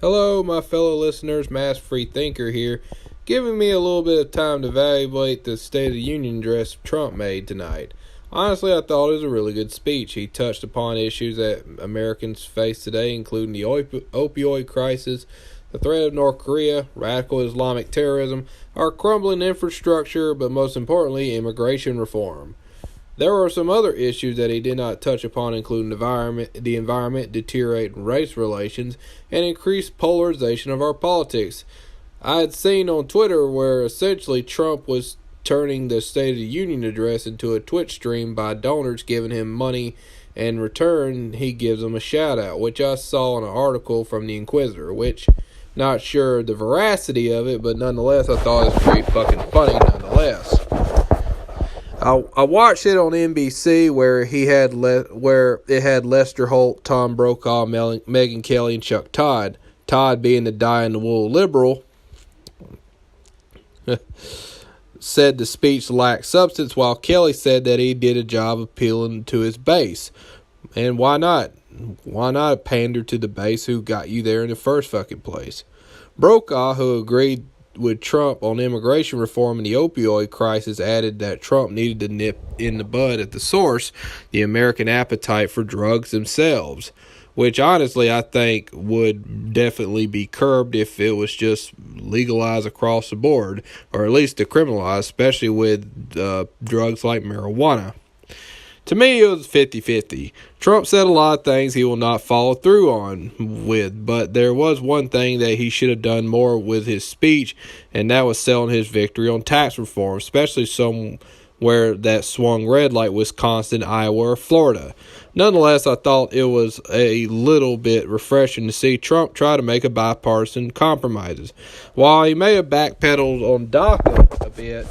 Hello, my fellow listeners, Mass Free Thinker here, giving me a little bit of time to evaluate the State of the Union address Trump made tonight. Honestly, I thought it was a really good speech. He touched upon issues that Americans face today, including the opioid crisis, the threat of North Korea, radical Islamic terrorism, our crumbling infrastructure, but most importantly, immigration reform. There were some other issues that he did not touch upon, including the environment, deteriorating race relations, and increased polarization of our politics. I had seen on Twitter where essentially Trump was turning the State of the Union address into a Twitch stream by donors giving him money, and in return he gives them a shout out, which I saw in an article from the Inquisitor, which not sure the veracity of it, but nonetheless I thought it was pretty fucking funny nonetheless. I watched it on NBC where it had Lester Holt, Tom Brokaw, Megyn Kelly, and Chuck Todd. Todd, being the die-in-the-wool liberal, said the speech lacked substance, while Kelly said that he did a job appealing to his base. And why not? Why not pander to the base who got you there in the first fucking place? Brokaw, who agreed with Trump on immigration reform and the opioid crisis, added that Trump needed to nip in the bud at the source the American appetite for drugs themselves, which honestly I think would definitely be curbed if it was just legalized across the board, or at least decriminalized, especially with drugs like marijuana. To me, it was 50-50. Trump said a lot of things he will not follow through on with, but there was one thing that he should have done more with his speech, and that was selling his victory on tax reform, especially somewhere that swung red like Wisconsin, Iowa, or Florida. Nonetheless, I thought it was a little bit refreshing to see Trump try to make a bipartisan compromises. While he may have backpedaled on DACA a bit,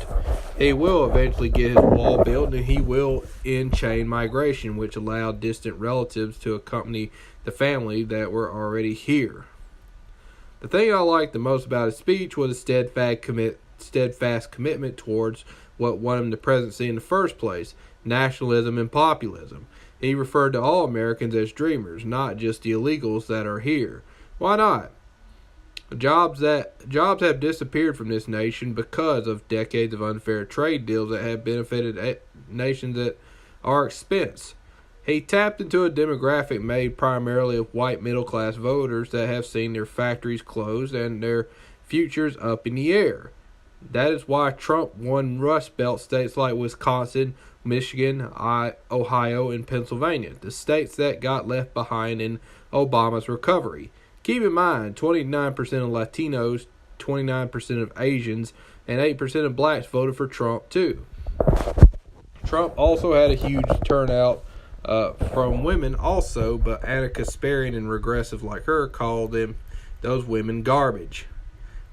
he will eventually get his wall built, and he will end chain migration, which allowed distant relatives to accompany the family that were already here. The thing I liked the most about his speech was his steadfast commitment towards what won him the presidency in the first place: nationalism and populism. He referred to all Americans as dreamers, not just the illegals that are here. Why not? Jobs have disappeared from this nation because of decades of unfair trade deals that have benefited nations at our expense. He tapped into a demographic made primarily of white middle-class voters that have seen their factories closed and their futures up in the air. That is why Trump won Rust Belt states like Wisconsin, Michigan, Ohio, and Pennsylvania, the states that got left behind in Obama's recovery. Keep in mind, 29% of Latinos, 29% of Asians, and 8% of blacks voted for Trump too. Trump also had a huge turnout from women also, but Anna Kasparian and regressive like her called those women garbage.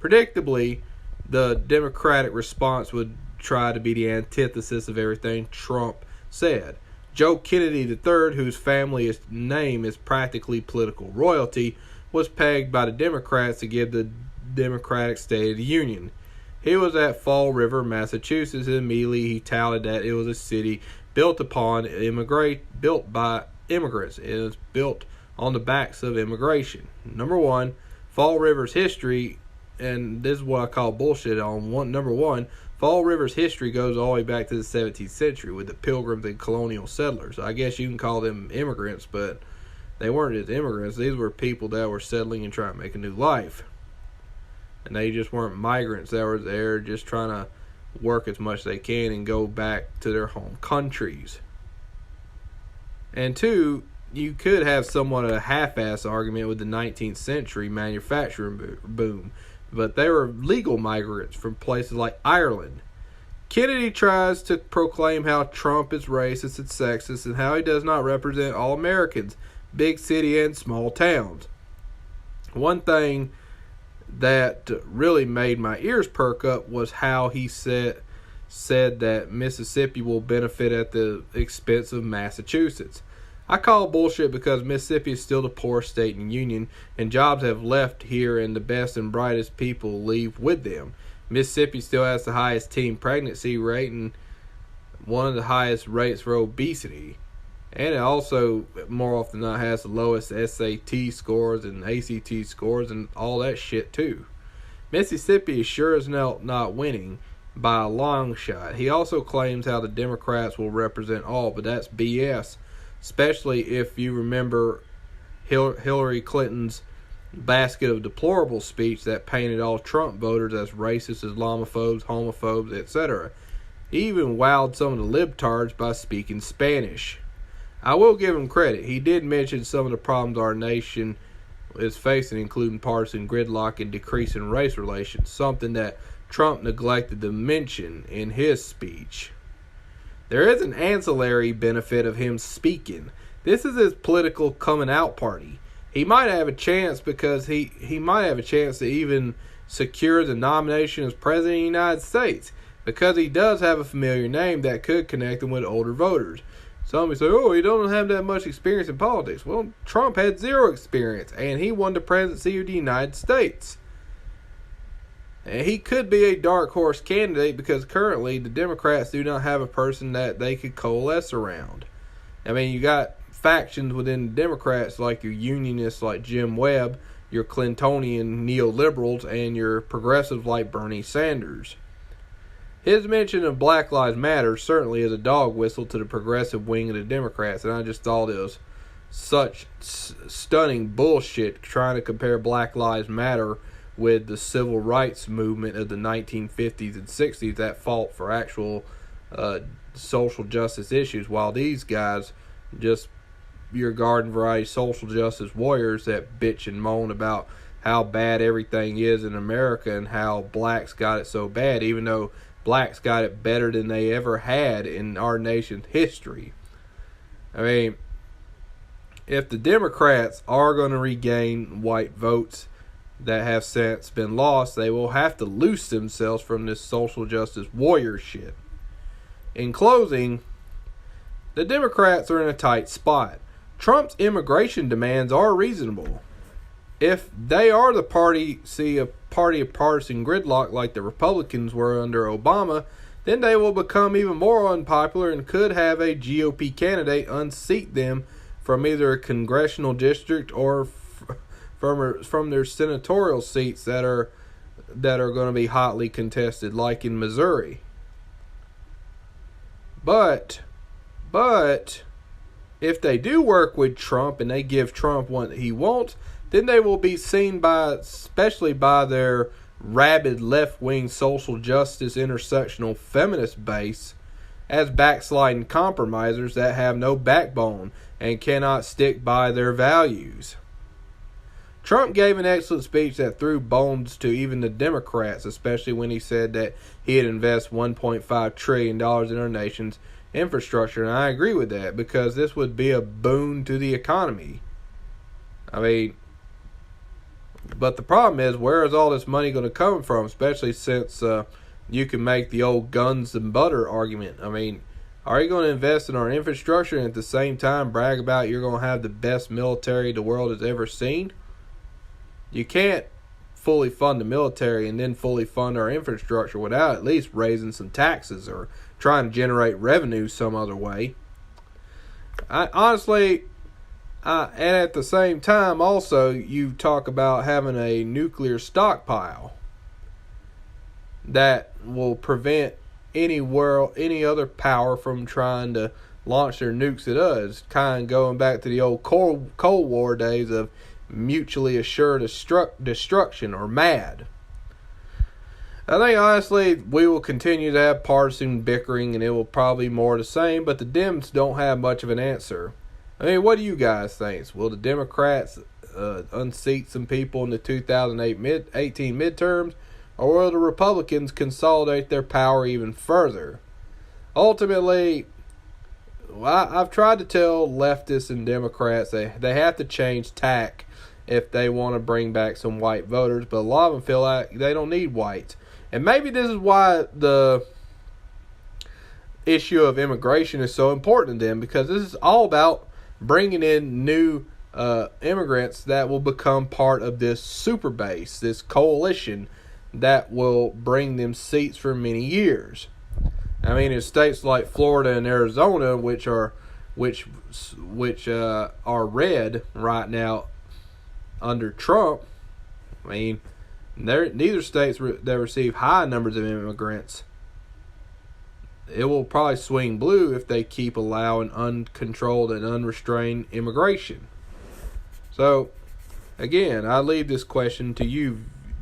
Predictably, the Democratic response would try to be the antithesis of everything Trump said. Joe Kennedy III, whose family name is practically political royalty, was pegged by the Democrats to give the Democratic State of the Union. He was at Fall River, Massachusetts, and immediately he touted that it was a city built by immigrants. It was built on the backs of immigration. Number one, Fall River's history, and this is what I call bullshit on number one, Fall River's history goes all the way back to the 17th century with the Pilgrims and colonial settlers. I guess you can call them immigrants, but they weren't just immigrants. These were people that were settling and trying to make a new life. And they just weren't migrants that were there just trying to work as much as they can and go back to their home countries. And two, you could have somewhat of a half-ass argument with the 19th century manufacturing boom, but they were legal migrants from places like Ireland. Kennedy tries to proclaim how Trump is racist and sexist and how he does not represent all Americans, big city and small towns. One thing that really made my ears perk up was how he said that Mississippi will benefit at the expense of Massachusetts. I call bullshit because Mississippi is still the poorest state in the union, and jobs have left here and the best and brightest people leave with them. Mississippi still has the highest teen pregnancy rate and one of the highest rates for obesity. And it also, more often than not, has the lowest SAT scores and ACT scores and all that shit, too. Mississippi is sure as not winning by a long shot. He also claims how the Democrats will represent all, but that's BS, especially if you remember Hillary Clinton's basket of deplorables speech that painted all Trump voters as racist, Islamophobes, homophobes, etc. He even wowed some of the libtards by speaking Spanish. I will give him credit. He did mention some of the problems our nation is facing, including partisan gridlock and decreasing race relations, something that Trump neglected to mention in his speech. There is an ancillary benefit of him speaking. This is his political coming out party. He might have a chance because he might have a chance to even secure the nomination as president of the United States, because he does have a familiar name that could connect him with older voters. Some say, oh, he don't have that much experience in politics. Well, Trump had zero experience, and he won the presidency of the United States. And he could be a dark horse candidate because currently the Democrats do not have a person that they could coalesce around. I mean, you got factions within the Democrats like your unionists like Jim Webb, your Clintonian neoliberals, and your progressives like Bernie Sanders. His mention of Black Lives Matter certainly is a dog whistle to the progressive wing of the Democrats, and I just thought it was such stunning bullshit trying to compare Black Lives Matter with the civil rights movement of the 1950s and 60s that fought for actual social justice issues, while these guys just your garden variety social justice warriors that bitch and moan about how bad everything is in America and how blacks got it so bad, even though blacks got it better than they ever had in our nation's history. I mean, if the Democrats are going to regain white votes that have since been lost, they will have to loose themselves from this social justice warrior shit. In closing, the Democrats are in a tight spot. Trump's immigration demands are reasonable. If they are the party of partisan gridlock like the Republicans were under Obama, then they will become even more unpopular and could have a GOP candidate unseat them from either a congressional district or from their senatorial seats that are going to be hotly contested, like in Missouri. But if they do work with Trump and they give Trump what he wants, then they will be seen especially by their rabid left-wing social justice intersectional feminist base, as backsliding compromisers that have no backbone and cannot stick by their values. Trump gave an excellent speech that threw bones to even the Democrats, especially when he said that he'd invest $1.5 trillion in our nation's infrastructure, and I agree with that because this would be a boon to the economy. I mean, but the problem is, where is all this money going to come from, especially since you can make the old guns and butter argument. I mean, are you going to invest in our infrastructure and at the same time brag about you're going to have the best military the world has ever seen? You can't fully fund the military and then fully fund our infrastructure without at least raising some taxes or trying to generate revenue some other way. Honestly, and at the same time also you talk about having a nuclear stockpile that will prevent any other power from trying to launch their nukes at us, kind of going back to the old Cold War days of mutually assured destruction, or MAD. I think honestly we will continue to have partisan bickering and it will probably be more the same, but the Dems don't have much of an answer. I mean, what do you guys think? Will the Democrats unseat some people in the 2018 midterms, or will the Republicans consolidate their power even further? Ultimately, I've tried to tell leftists and Democrats they have to change tack if they want to bring back some white voters, but a lot of them feel like they don't need whites. And maybe this is why the issue of immigration is so important to them, because this is all about bringing in new immigrants that will become part of this super base, this coalition that will bring them seats for many years. I mean, in states like Florida and Arizona, which are which are red right now under Trump. I mean, neither states that receive high numbers of immigrants. It will probably swing blue if they keep allowing uncontrolled and unrestrained immigration. So, again, I leave this question to you,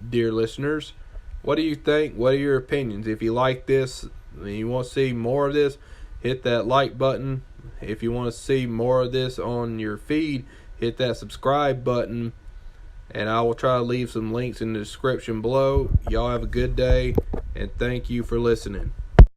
dear listeners. What do you think? What are your opinions? If you like this and you want to see more of this, hit that like button. If you want to see more of this on your feed, hit that subscribe button. And I will try to leave some links in the description below. Y'all have a good day, and thank you for listening.